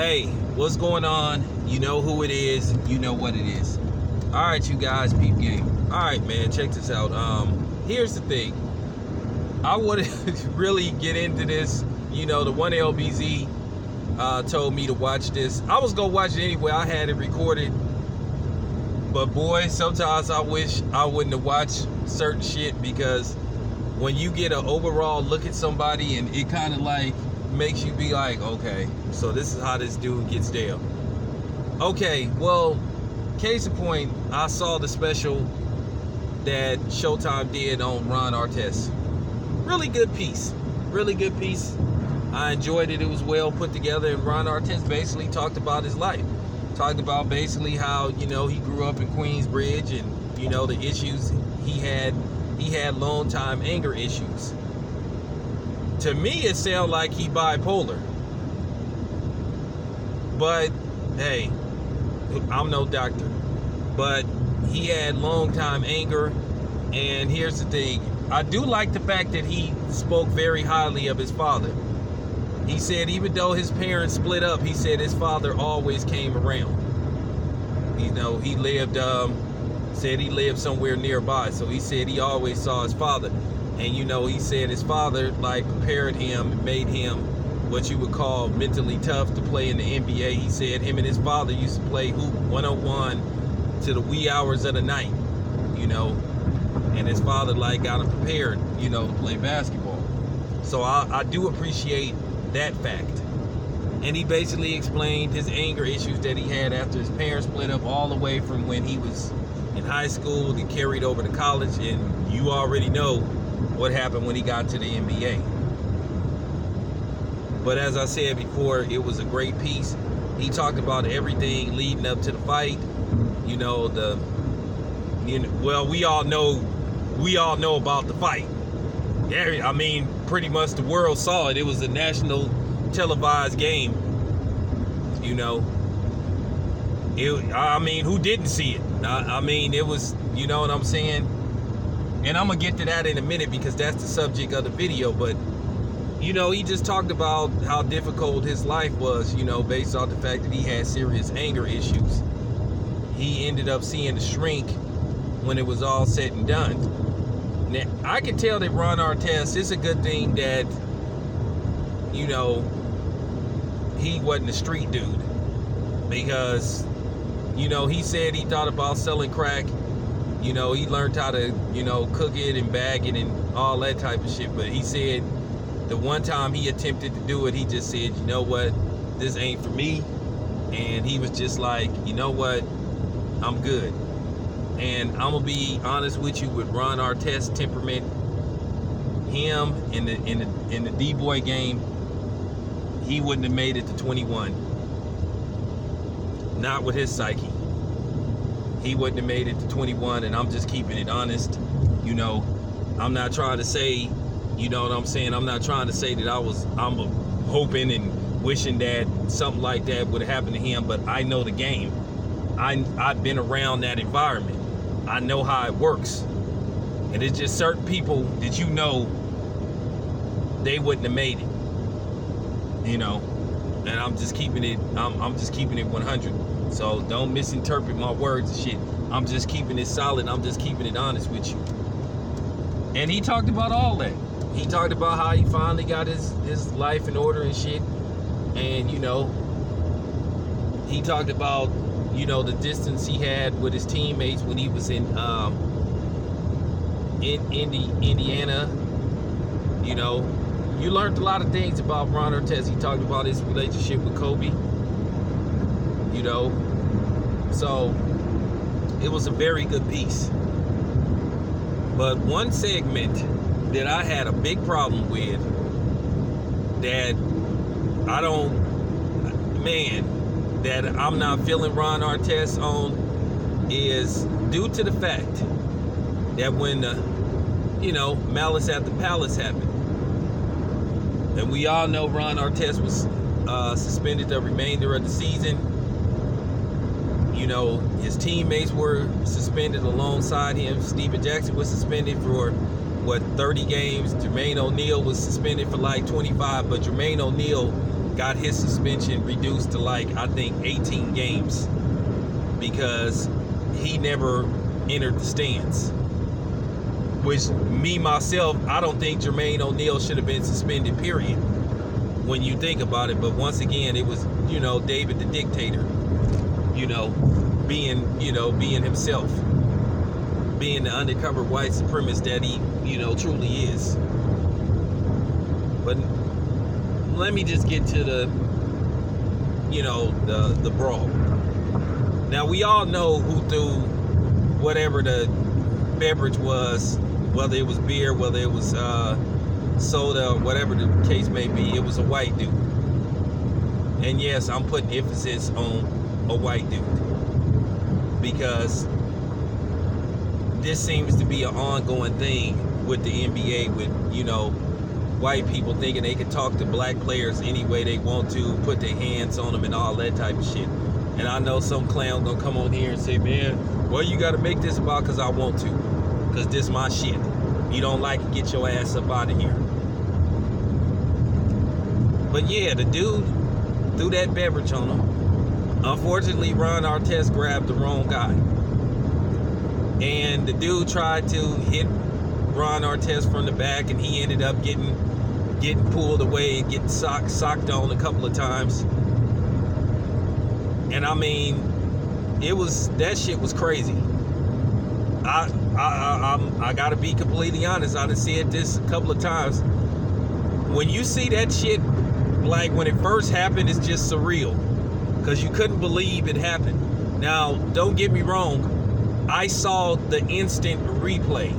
Hey, what's going on? You know who it is. You know what it is. All right, you guys, peep game. All right, man, check this out. Here's the thing. I want to really get into this. You know, the one LBZ told me to watch this. I was gonna watch it anyway. I had it recorded, but boy, sometimes I wish I wouldn't have watched certain shit, because when you get an overall look at somebody, and it kind of like makes you be like, okay, so this is how this dude gets down. Okay, well, case in point, I saw the special that Showtime did on Ron Artest. Really good piece. Really good piece. I enjoyed it. It was well put together, and Ron Artest basically talked about his life. Talked about basically how, you know, he grew up in Queensbridge, and, you know, the issues he had. He had long time anger issues. To me, it sounded like he bipolar. But, hey, I'm no doctor. But he had long time anger, and here's the thing. I do like the fact that he spoke very highly of his father. He said even though his parents split up, he said his father always came around. You know, he lived, said he lived somewhere nearby, so he said he always saw his father. And, you know, he said his father, like, prepared him, made him what you would call mentally tough to play in the NBA. He said him and his father used to play hoop 101 to the wee hours of the night, you know. And his father, like, got him prepared, you know, to play basketball. So I do appreciate that fact. And he basically explained his anger issues that he had after his parents split up, all the way from when he was in high school and carried over to college. And you already know what happened when he got to the NBA. But as I said before, it was a great piece. He talked about everything leading up to the fight. You know, well, we all know about the fight. Yeah, I mean, pretty much the world saw it. It was a national televised game. You know, I mean, who didn't see it? I mean, it was, you know what I'm saying? And I'm going to get to that in a minute, because that's the subject of the video. But, you know, he just talked about how difficult his life was, you know, based on the fact that he had serious anger issues. He ended up seeing a shrink when it was all said and done. Now, I can tell that Ron Artest, it's a good thing that, you know, he wasn't a street dude. Because, you know, he said he thought about selling crack. You know, he learned how to, you know, cook it and bag it and all that type of shit. But he said the one time he attempted to do it, he just said, you know what, this ain't for me. And he was just like, you know what, I'm good. And I'm gonna be honest with you, with Ron Artest's temperament, him in the D-boy game, he wouldn't have made it to 21. Not with his psyche. He wouldn't have made it to 21, and I'm just keeping it honest. You know, I'm not trying to say, you know what I'm saying? I'm not trying to say that I'm hoping and wishing that something like that would have happened to him, but I know the game. I've been around that environment. I know how it works. And it's just certain people that, you know, they wouldn't have made it. You know, and I'm just keeping it, I'm just keeping it 100. So don't misinterpret my words and shit. I'm just keeping it solid. I'm just keeping it honest with you. And he talked about all that. He talked about how he finally got his life in order and shit. And, you know, he talked about, you know, the distance he had with his teammates when he was in Indiana. You know, you learned a lot of things about Ron Artest. He talked about his relationship with Kobe. You know, so it was a very good piece. But one segment that I had a big problem with, that that I'm not feeling Ron Artest on, is due to the fact that when you know, Malice at the Palace happened, and we all know Ron Artest was suspended the remainder of the season. You know, his teammates were suspended alongside him. Steven Jackson was suspended for, 30 games. Jermaine O'Neal was suspended for like 25, but Jermaine O'Neal got his suspension reduced to like, I think, 18 games because he never entered the stands. Which, me, myself, I don't think Jermaine O'Neal should have been suspended, period, when you think about it. But once again, it was, David the dictator, being himself, being the undercover white supremacist that he, truly is. But let me just get to the brawl. Now, we all know who threw whatever the beverage was, whether it was beer, whether it was soda, whatever the case may be. It was a white dude. And yes, I'm putting emphasis on a white dude because this seems to be an ongoing thing with the NBA, with white people thinking they can talk to black players any way they want to, put their hands on them and all that type of shit. And I know some clown gonna come on here and say, man, well, you gotta make this about because I want to, because this my shit. You don't like it, get your ass up out of here. But yeah, the dude threw that beverage on him. Unfortunately, Ron Artest grabbed the wrong guy. And the dude tried to hit Ron Artest from the back, and he ended up getting pulled away and getting socked on a couple of times. And I mean, that shit was crazy. I gotta be completely honest. I done said this a couple of times. When you see that shit, like when it first happened, it's just surreal, because you couldn't believe it happened. Now, don't get me wrong. I saw the instant replay.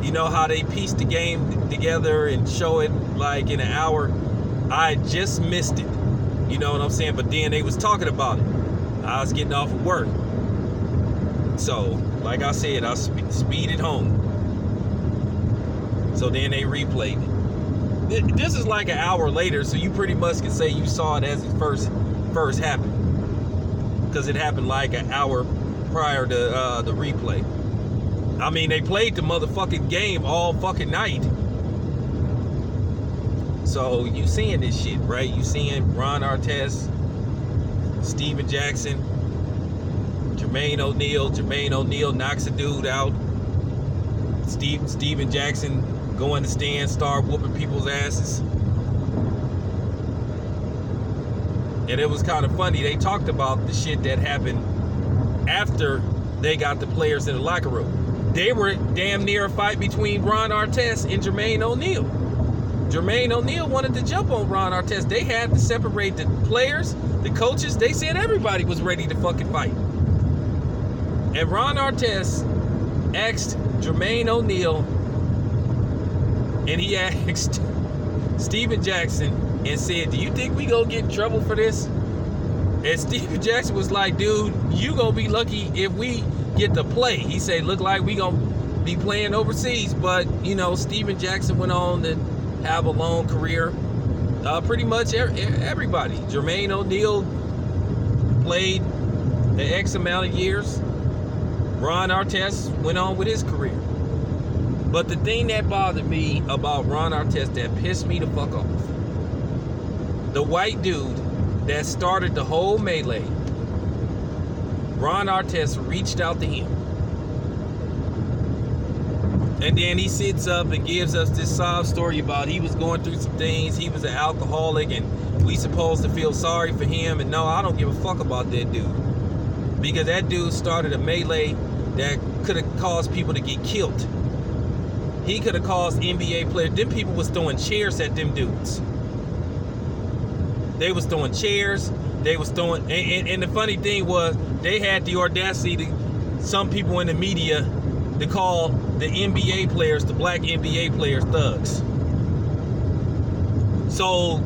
You know how they piece the game together and show it like in an hour? I just missed it. You know what I'm saying? But then they was talking about it. I was getting off of work. So, like I said, I speeded home. So then they replayed it. This is like an hour later, so you pretty much can say you saw it as it first happened. Because it happened like an hour prior to the replay. I mean, they played the motherfucking game all fucking night. So you seeing this shit, right? You seeing Ron Artest, Steven Jackson, Jermaine O'Neal. Jermaine O'Neal knocks a dude out. Steven Jackson go in the stand, start whooping people's asses. And it was kind of funny. They talked about the shit that happened after they got the players in the locker room. They were damn near a fight between Ron Artest and Jermaine O'Neal. Jermaine O'Neal wanted to jump on Ron Artest. They had to separate the players, the coaches. They said everybody was ready to fucking fight. And Ron Artest asked Jermaine O'Neal, and he asked Steven Jackson and said, do you think we gonna get in trouble for this? And Steven Jackson was like, dude, you gonna be lucky if we get to play. He said, look like we gonna be playing overseas. But, Steven Jackson went on to have a long career. Pretty much everybody. Jermaine O'Neal played an X amount of years. Ron Artest went on with his career. But the thing that bothered me about Ron Artest, that pissed me the fuck off, the white dude that started the whole melee, Ron Artest reached out to him. And then he sits up and gives us this sob story about he was going through some things. He was an alcoholic and we supposed to feel sorry for him. And no, I don't give a fuck about that dude. Because that dude started a melee that could have caused people to get killed. He could have caused NBA players. Them people was throwing chairs at them dudes. They was throwing chairs. They was throwing, and the funny thing was, they had the audacity to, some people in the media, to call the NBA players, the black NBA players, thugs. So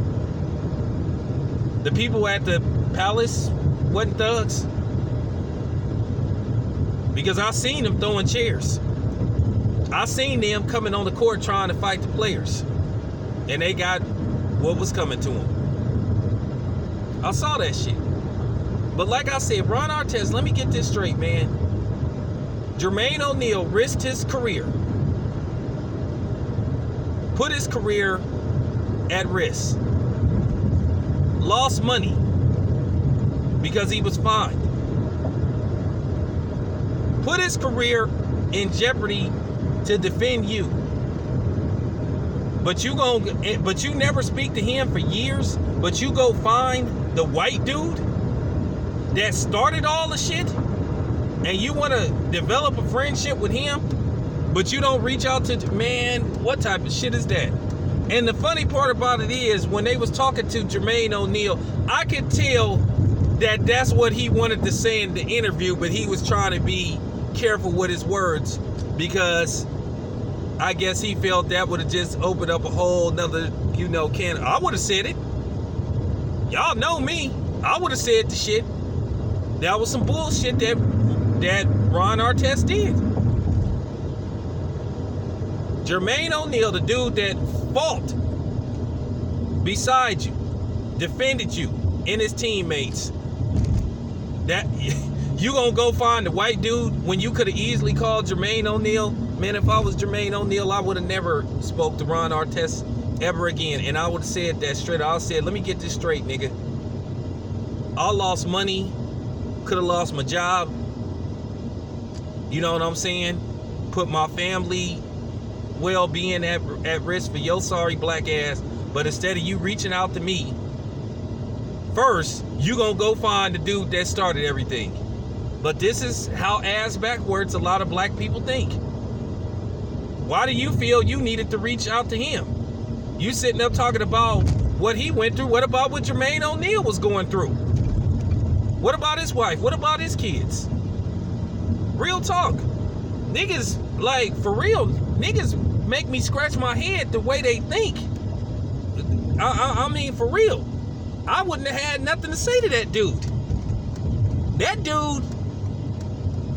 the people at the Palace wasn't thugs, because I seen them throwing chairs. I seen them coming on the court trying to fight the players, and they got what was coming to them. I saw that shit. But like I said, Ron Artest, let me get this straight, man. Jermaine O'Neal risked his career, put his career at risk lost money because he was fined. Put his career in jeopardy to defend you. But you never speak to him for years, but you go find the white dude that started all the shit, and you want to develop a friendship with him, but you don't reach out to, man, what type of shit is that? And the funny part about it is, when they was talking to Jermaine O'Neal, I could tell that that's what he wanted to say in the interview, but he was trying to be careful with his words, because I guess he felt that would have just opened up a whole nother, can. I would have said it. Y'all know me. I would have said the shit. That was some bullshit that Ron Artest did. Jermaine O'Neal, the dude that fought beside you, defended you and his teammates, that you gonna go find the white dude when you could have easily called Jermaine O'Neal? Man, if I was Jermaine O'Neal, I would have never spoke to Ron Artest ever again. And I would have said that straight. I said, let me get this straight, nigga. I lost money. Could have lost my job. You know what I'm saying? Put my family well-being at risk for your sorry black ass. But instead of you reaching out to me first, you gonna go find the dude that started everything. But this is how ass backwards a lot of black people think. Why do you feel you needed to reach out to him? You sitting up talking about what he went through. What about what Jermaine O'Neal was going through? What about his wife? What about his kids? Real talk. Niggas, like, for real, niggas make me scratch my head the way they think. I mean, for real. I wouldn't have had nothing to say to that dude. That dude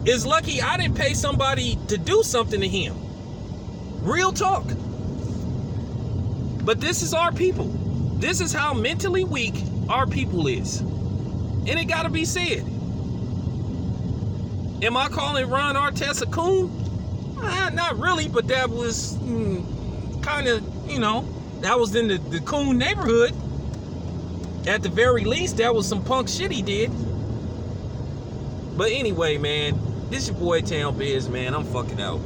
is lucky I didn't pay somebody to do something to him. Real talk. But this is our people. This is how mentally weak our people is. And it gotta be said. Am I calling Ron Artest a coon? Not really, but that was kind of, that was in the coon neighborhood. At the very least, that was some punk shit he did. But anyway, man, this your boy Town Biz, man. I'm fucking out.